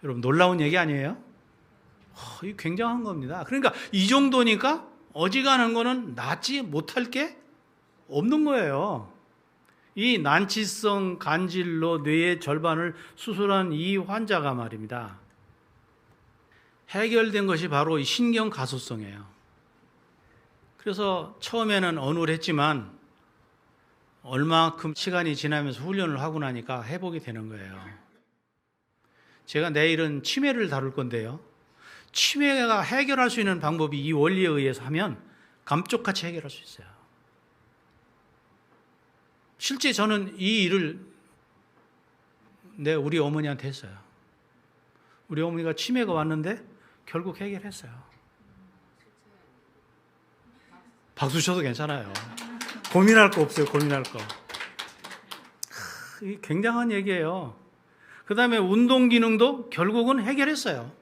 [SPEAKER 1] 여러분 놀라운 얘기 아니에요? 이게 굉장한 겁니다. 그러니까 이 정도니까 어지간한 거는 낫지 못할 게 없는 거예요. 이 난치성 간질로 뇌의 절반을 수술한 이 환자가 말입니다. 해결된 것이 바로 이 신경 가소성이에요. 그래서 처음에는 언울했지만 얼마큼 시간이 지나면서 훈련을 하고 나니까 회복이 되는 거예요. 제가 내일은 치매를 다룰 건데요. 치매가 해결할 수 있는 방법이 이 원리에 의해서 하면 감쪽같이 해결할 수 있어요. 실제 저는 이 일을 우리 어머니한테 했어요. 우리 어머니가 치매가 왔는데 결국 해결했어요. 박수 쳐도 괜찮아요. 고민할 거 없어요. 고민할 거. 이게 굉장한 얘기예요. 그 다음에 운동 기능도 결국은 해결했어요.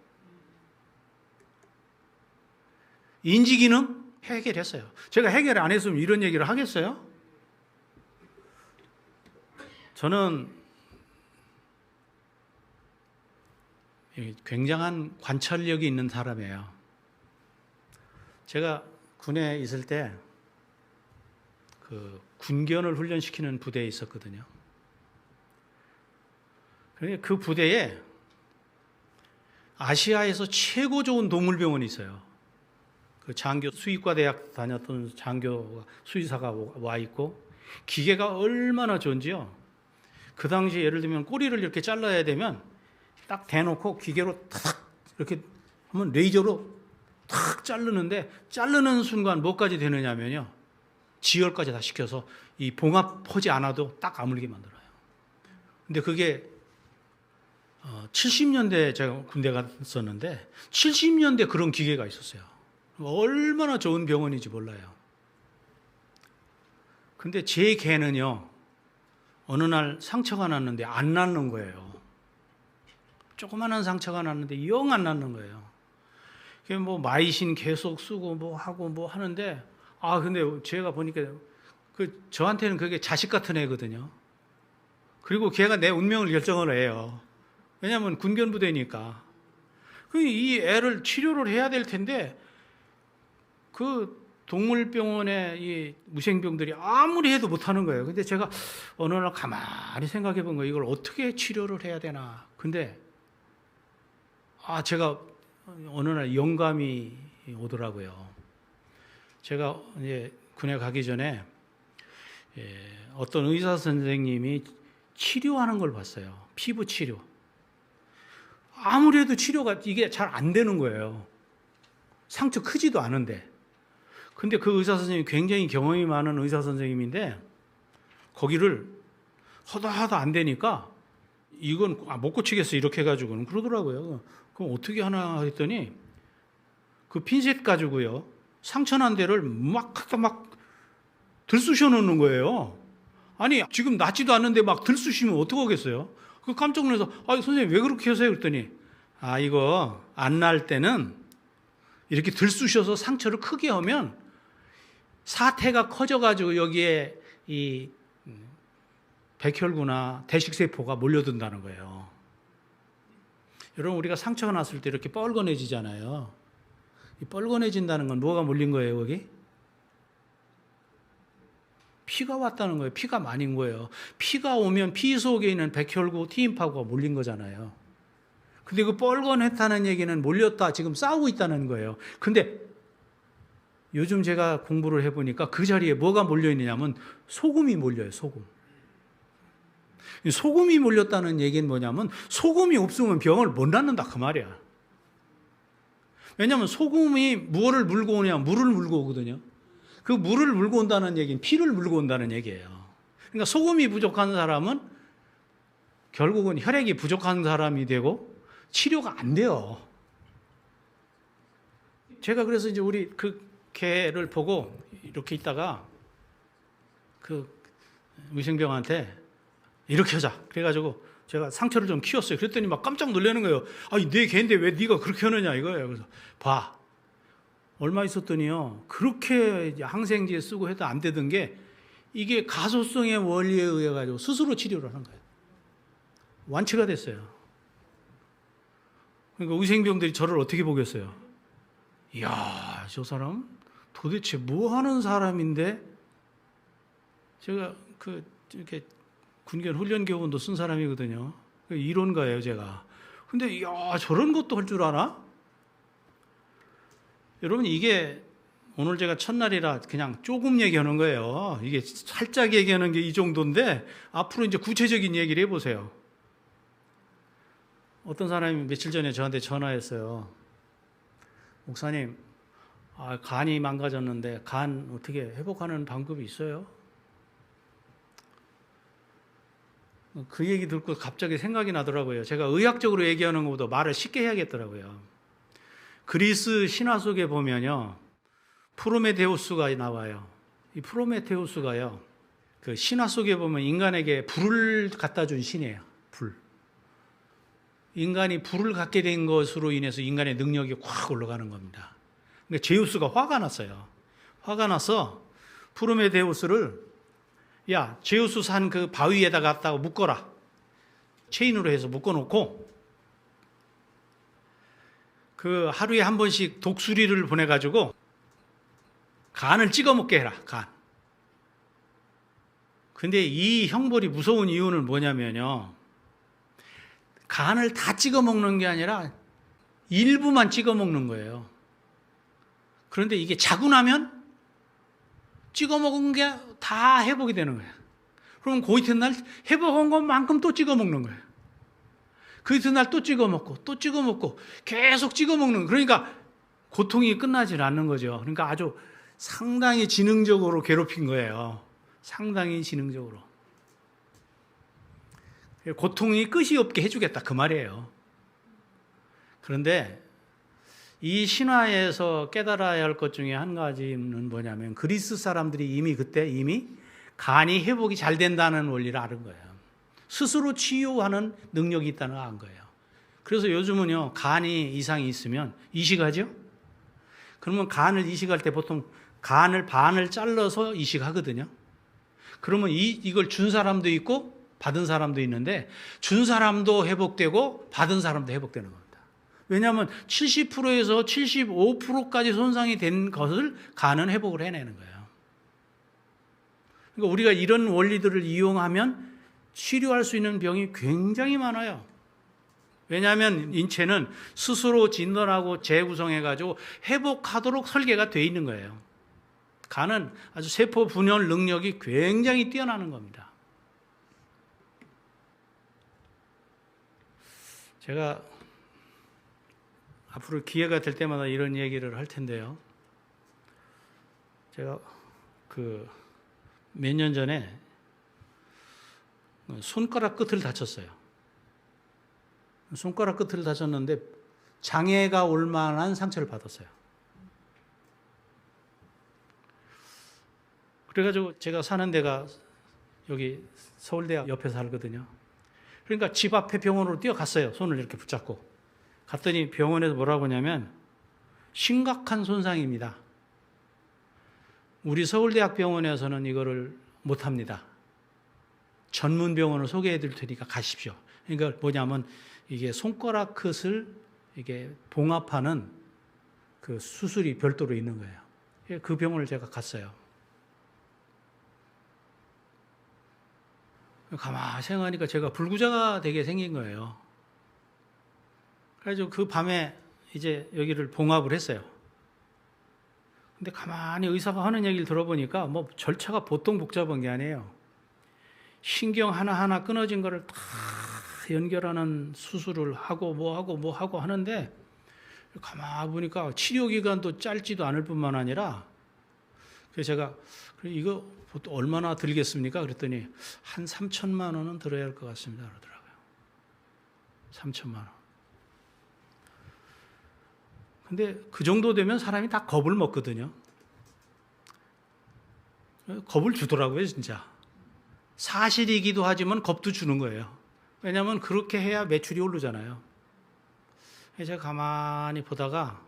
[SPEAKER 1] 인지 기능 해결했어요. 제가 해결 안 했으면 이런 얘기를 하겠어요? 저는 굉장한 관찰력이 있는 사람이에요. 제가 군에 있을 때 그 군견을 훈련시키는 부대에 있었거든요. 그 부대에 아시아에서 최고 좋은 동물병원이 있어요. 그 장교 수의과 대학 다녔던 장교 수의사가 와 있고 기계가 얼마나 좋은지요. 그 당시 예를 들면 꼬리를 이렇게 잘라야 되면 딱 대놓고 기계로 탁 이렇게 하면 레이저로 탁 자르는데 자르는 순간 뭐까지 되느냐면요. 지혈까지 다 시켜서 이 봉합하지 않아도 딱 아물게 만들어요. 근데 그게 70년대 제가 군대 갔었는데 70년대 그런 기계가 있었어요. 얼마나 좋은 병원인지 몰라요. 근데 제 개는요. 어느 날 상처가 났는데 안 낫는 거예요. 조그만한 상처가 났는데 영 안 낫는 거예요. 뭐 마이신 계속 쓰고 뭐 하고 뭐 하는데 근데 제가 보니까 저한테는 그게 자식 같은 애거든요. 그리고 걔가 내 운명을 결정을 해요. 왜냐하면 군견부대니까. 이 애를 치료를 해야 될 텐데 그 동물병원의 이 무생병들이 아무리 해도 못하는 거예요. 근데 제가 어느 날 가만히 생각해 본 거예요. 이걸 어떻게 치료를 해야 되나. 근데 제가 어느 날 영감이 오더라고요. 제가 이제 군에 가기 전에 어떤 의사 선생님이 치료하는 걸 봤어요. 피부 치료. 아무래도 치료가 이게 잘 안 되는 거예요. 상처 크지도 않은데. 근데 그 의사 선생님이 굉장히 경험이 많은 의사 선생님인데 거기를 하다 안 되니까 이건 못 고치겠어 이렇게 해가지고는 그러더라고요. 그럼 어떻게 하나 했더니 그 핀셋 가지고요. 상처 난 데를 막 들쑤셔 놓는 거예요. 아니 지금 낫지도 않는데 막 들쑤시면 어떡하겠어요? 그 깜짝 놀라서 선생님 왜 그렇게 하세요? 그랬더니 이거 안 날 때는 이렇게 들쑤셔서 상처를 크게 하면 사태가 커져가지고 여기에 이 백혈구나 대식세포가 몰려든다는 거예요. 여러분 우리가 상처가 났을 때 이렇게 뻘건해지잖아요. 이 뻘건해진다는 건 뭐가 몰린 거예요 거기? 피가 왔다는 거예요. 피가 많은 거예요. 피가 오면 피 속에 있는 백혈구, T임파구가 몰린 거잖아요. 근데 그 뻘건했다는 얘기는 몰렸다, 지금 싸우고 있다는 거예요. 근데 요즘 제가 공부를 해보니까 그 자리에 뭐가 몰려있느냐면 소금이 몰려요, 소금. 소금이 몰렸다는 얘기는 뭐냐면 소금이 없으면 병을 못 낫는다 그 말이야. 왜냐하면 소금이 무엇을 물고 오냐, 물을 물고 오거든요. 그 물을 물고 온다는 얘기는 피를 물고 온다는 얘기예요. 그러니까 소금이 부족한 사람은 결국은 혈액이 부족한 사람이 되고 치료가 안 돼요. 제가 그래서 이제 우리 그 개를 보고 이렇게 있다가 그 위생병한테 이렇게 하자. 그래가지고 제가 상처를 좀 키웠어요. 그랬더니 막 깜짝 놀라는 거예요. 내 개인데 왜 네가 그렇게 하느냐 이거예요. 그래서 봐. 얼마 있었더니요. 그렇게 항생제 쓰고 해도 안 되던 게 이게 가소성의 원리에 의해 가지고 스스로 치료를 하는 거예요. 완치가 됐어요. 그러니까 의생병들이 저를 어떻게 보겠어요? 이야, 저 사람 도대체 뭐 하는 사람인데? 제가 이렇게 군견 훈련 교본도 쓴 사람이거든요. 이론가예요, 제가. 근데 이야, 저런 것도 할 줄 아나? 여러분 이게 오늘 제가 첫날이라 그냥 조금 얘기하는 거예요. 이게 살짝 얘기하는 게 이 정도인데 앞으로 이제 구체적인 얘기를 해보세요. 어떤 사람이 며칠 전에 저한테 전화했어요. 목사님, 간이 망가졌는데 간 어떻게 회복하는 방법이 있어요? 그 얘기 듣고 갑자기 생각이 나더라고요. 제가 의학적으로 얘기하는 것보다 말을 쉽게 해야겠더라고요. 그리스 신화 속에 보면요, 프로메테우스가 나와요. 이 프로메테우스가요, 그 신화 속에 보면 인간에게 불을 갖다 준 신이에요. 불. 인간이 불을 갖게 된 것으로 인해서 인간의 능력이 확 올라가는 겁니다. 그러니까 제우스가 화가 났어요. 화가 나서 프로메테우스를, 야, 제우스 산 그 바위에다 갖다가 묶어라. 체인으로 해서 묶어놓고 그 하루에 한 번씩 독수리를 보내가지고 간을 찍어 먹게 해라. 간. 근데 이 형벌이 무서운 이유는 뭐냐면요, 간을 다 찍어 먹는 게 아니라 일부만 찍어 먹는 거예요. 그런데 이게 자고 나면 찍어 먹은 게 다 회복이 되는 거예요. 그럼 그 이튿날 회복한 것만큼 또 찍어 먹는 거예요. 그 이튿날 또 찍어 먹고 또 찍어 먹고 계속 찍어 먹는 거예요. 그러니까 고통이 끝나질 않는 거죠. 그러니까 아주 상당히 지능적으로 괴롭힌 거예요. 상당히 지능적으로. 고통이 끝이 없게 해주겠다 그 말이에요. 그런데 이 신화에서 깨달아야 할 것 중에 한 가지는 뭐냐면, 그리스 사람들이 그때 이미 간이 회복이 잘 된다는 원리를 아는 거예요. 스스로 치유하는 능력이 있다는 걸 안 거예요. 그래서 요즘은요, 간이 이상이 있으면 이식하죠? 그러면 간을 이식할 때 보통 간을 반을 잘라서 이식하거든요. 그러면 이걸 준 사람도 있고 받은 사람도 있는데, 준 사람도 회복되고 받은 사람도 회복되는 겁니다. 왜냐하면 70%에서 75%까지 손상이 된 것을 간은 회복을 해내는 거예요. 그러니까 우리가 이런 원리들을 이용하면 치료할 수 있는 병이 굉장히 많아요. 왜냐하면 인체는 스스로 진단하고 재구성해가지고 회복하도록 설계가 되어 있는 거예요. 간은 아주 세포 분열 능력이 굉장히 뛰어나는 겁니다. 제가 앞으로 기회가 될 때마다 이런 얘기를 할 텐데요. 제가 몇 년 전에 손가락 끝을 다쳤어요. 손가락 끝을 다쳤는데 장애가 올 만한 상처를 받았어요. 그래가지고 제가 사는 데가 여기 서울대학 옆에 살거든요. 그러니까 집 앞에 병원으로 뛰어갔어요. 손을 이렇게 붙잡고. 갔더니 병원에서 뭐라고 하냐면, 심각한 손상입니다. 우리 서울대학 병원에서는 이거를 못합니다. 전문 병원을 소개해 드릴 테니까 가십시오. 그러니까 뭐냐면, 이게 손가락 끝을 이게 봉합하는 그 수술이 별도로 있는 거예요. 그 병원을 제가 갔어요. 가만히 생각하니까 제가 불구자가 되게 생긴 거예요. 그래서 그 밤에 이제 여기를 봉합을 했어요. 근데 가만히 의사가 하는 얘기를 들어보니까 뭐 절차가 보통 복잡한 게 아니에요. 신경 하나하나 끊어진 거를 다 연결하는 수술을 하고 뭐 하고 하는데, 가만히 보니까 치료 기간도 짧지도 않을 뿐만 아니라, 그래서 제가 이거 보통 얼마나 들겠습니까? 그랬더니 한 3천만 원은 들어야 할 것 같습니다. 그러더라고요. 3천만 원. 근데 그 정도 되면 사람이 다 겁을 먹거든요. 겁을 주더라고요, 진짜. 사실이기도 하지만 겁도 주는 거예요. 왜냐하면 그렇게 해야 매출이 오르잖아요. 제가 가만히 보다가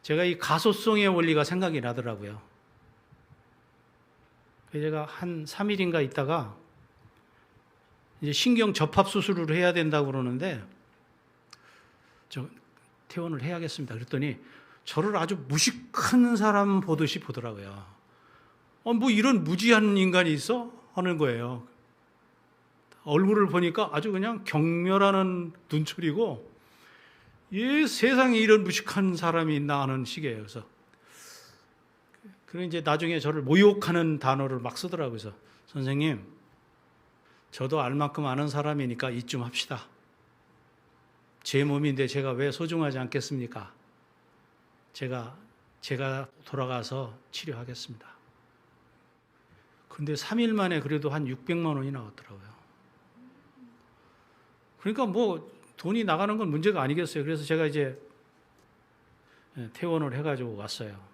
[SPEAKER 1] 제가 이 가소성의 원리가 생각이 나더라고요. 제가 한 3일인가 있다가 이제 신경 접합 수술을 해야 된다고 그러는데, 퇴원을 해야겠습니다. 그랬더니 저를 아주 무식한 사람 보듯이 보더라고요. 뭐 이런 무지한 인간이 있어? 하는 거예요. 얼굴을 보니까 아주 그냥 경멸하는 눈초리고, 세상에 이런 무식한 사람이 있나 하는 식이에요. 그래서 그리고 이제 나중에 저를 모욕하는 단어를 막 쓰더라고요. 그래서 선생님, 저도 알 만큼 아는 사람이니까 이쯤 합시다. 제 몸인데 제가 왜 소중하지 않겠습니까? 제가 돌아가서 치료하겠습니다. 근데 3일 만에 그래도 한 600만 원이 나왔더라고요. 그러니까 뭐 돈이 나가는 건 문제가 아니겠어요. 그래서 제가 이제 퇴원을 해가지고 왔어요.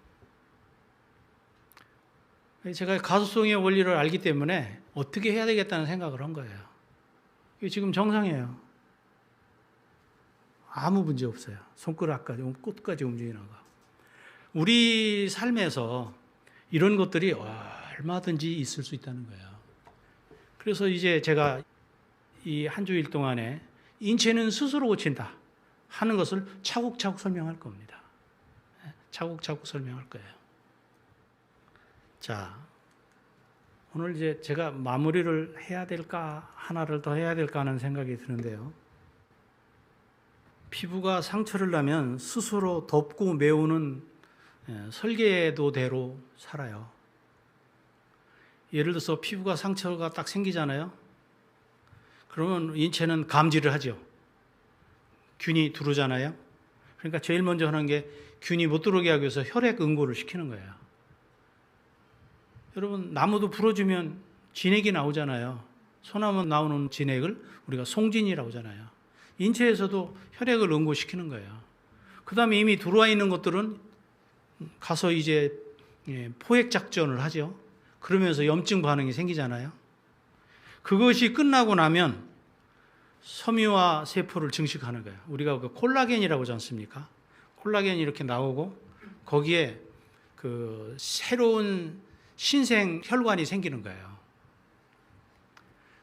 [SPEAKER 1] 제가 가소성의 원리를 알기 때문에 어떻게 해야 되겠다는 생각을 한 거예요. 이게 지금 정상이에요. 아무 문제 없어요. 손가락까지, 끝까지 움직이는 거. 우리 삶에서 이런 것들이 얼마든지 있을 수 있다는 거예요. 그래서 이제 제가 이 한 주일 동안에 인체는 스스로 고친다 하는 것을 차곡차곡 설명할 겁니다. 차곡차곡 설명할 거예요. 자, 오늘 이제 제가 마무리를 해야 될까, 하나를 더 해야 될까 하는 생각이 드는데요. 피부가 상처를 나면 스스로 덮고 메우는 설계도대로 살아요. 예를 들어서 피부가 상처가 딱 생기잖아요. 그러면 인체는 감지를 하죠. 균이 들어오잖아요. 그러니까 제일 먼저 하는 게 균이 못 들어오게 하기 위해서 혈액 응고를 시키는 거예요. 여러분, 나무도 부러지면 진액이 나오잖아요. 소나무 나오는 진액을 우리가 송진이라고 하잖아요. 인체에서도 혈액을 응고시키는 거예요. 그 다음에 이미 들어와 있는 것들은 가서 이제 포획 작전을 하죠. 그러면서 염증 반응이 생기잖아요. 그것이 끝나고 나면 섬유화 세포를 증식하는 거예요. 우리가 그 콜라겐이라고 하지 않습니까? 콜라겐이 이렇게 나오고 거기에 그 새로운 신생 혈관이 생기는 거예요.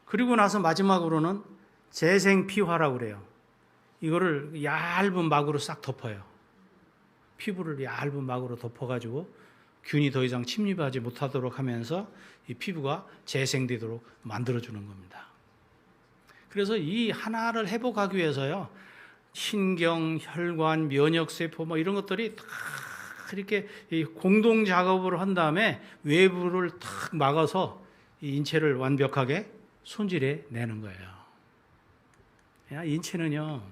[SPEAKER 1] 그리고 나서 마지막으로는 재생 피화라고 그래요. 이거를 얇은 막으로 싹 덮어요. 피부를 얇은 막으로 덮어가지고 균이 더 이상 침입하지 못하도록 하면서 이 피부가 재생되도록 만들어주는 겁니다. 그래서 이 하나를 회복하기 위해서요, 신경, 혈관, 면역세포 뭐 이런 것들이 다 이렇게 공동 작업을 한 다음에 외부를 탁 막아서 이 인체를 완벽하게 손질해 내는 거예요. 인체는요,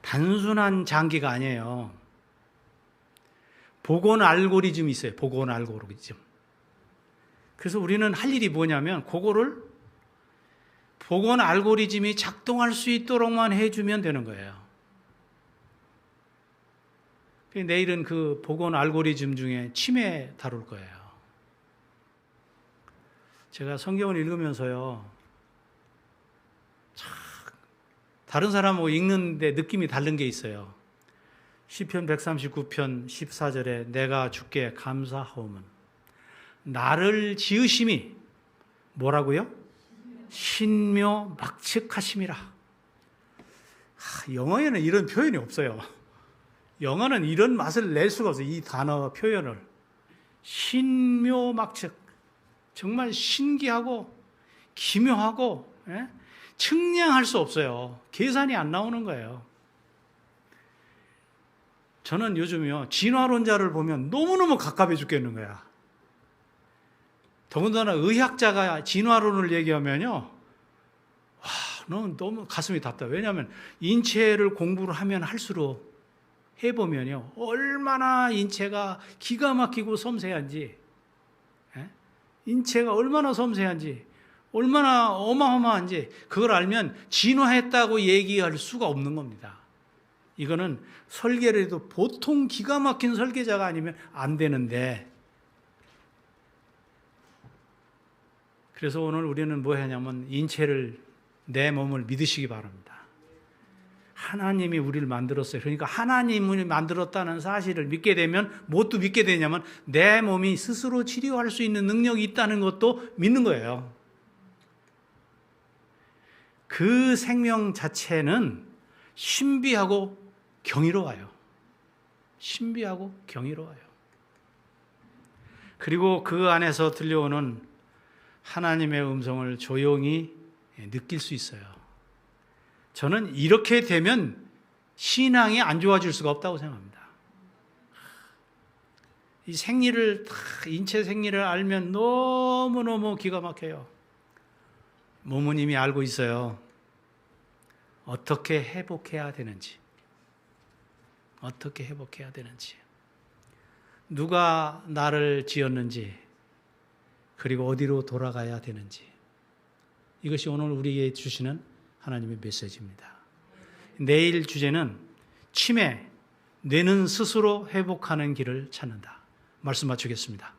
[SPEAKER 1] 단순한 장기가 아니에요. 복원 알고리즘이 있어요. 복원 알고리즘. 그래서 우리는 할 일이 뭐냐면 그거를 복원 알고리즘이 작동할 수 있도록만 해주면 되는 거예요. 내일은 그 복원 알고리즘 중에 치매 다룰 거예요. 제가 성경을 읽으면서요, 참 다른 사람하고 읽는데 느낌이 다른 게 있어요. 시편 139편 14절에 내가 주께 감사하오면 나를 지으심이 뭐라고요? 신묘막측하심이라. 영어에는 이런 표현이 없어요. 영어는 이런 맛을 낼 수가 없어요. 이 단어 표현을. 신묘막측. 정말 신기하고 기묘하고 측량할 수 없어요. 계산이 안 나오는 거예요. 저는 요즘요, 진화론자를 보면 너무너무 갑갑해 죽겠는 거야. 더군다나 의학자가 진화론을 얘기하면요, 와, 너는 너무 가슴이 답답해. 왜냐하면 인체를 공부를 하면 할수록 해보면요, 얼마나 인체가 기가 막히고 섬세한지, 인체가 얼마나 섬세한지, 얼마나 어마어마한지, 그걸 알면 진화했다고 얘기할 수가 없는 겁니다. 이거는 설계를 해도 보통 기가 막힌 설계자가 아니면 안 되는데, 그래서 오늘 우리는 뭐 하냐면 인체를, 내 몸을 믿으시기 바랍니다. 하나님이 우리를 만들었어요. 그러니까 하나님을 만들었다는 사실을 믿게 되면 무엇도 믿게 되냐면 내 몸이 스스로 치료할 수 있는 능력이 있다는 것도 믿는 거예요. 그 생명 자체는 신비하고 경이로워요. 신비하고 경이로워요. 그리고 그 안에서 들려오는 하나님의 음성을 조용히 느낄 수 있어요. 저는 이렇게 되면 신앙이 안 좋아질 수가 없다고 생각합니다. 이 생리를 인체 생리를 알면 너무너무 기가 막혀요. 몸은 이미 알고 있어요. 어떻게 회복해야 되는지. 어떻게 회복해야 되는지. 누가 나를 지었는지, 그리고 어디로 돌아가야 되는지. 이것이 오늘 우리에게 주시는 하나님의 메시지입니다. 내일 주제는 치매, 뇌는 스스로 회복하는 길을 찾는다. 말씀 마치겠습니다.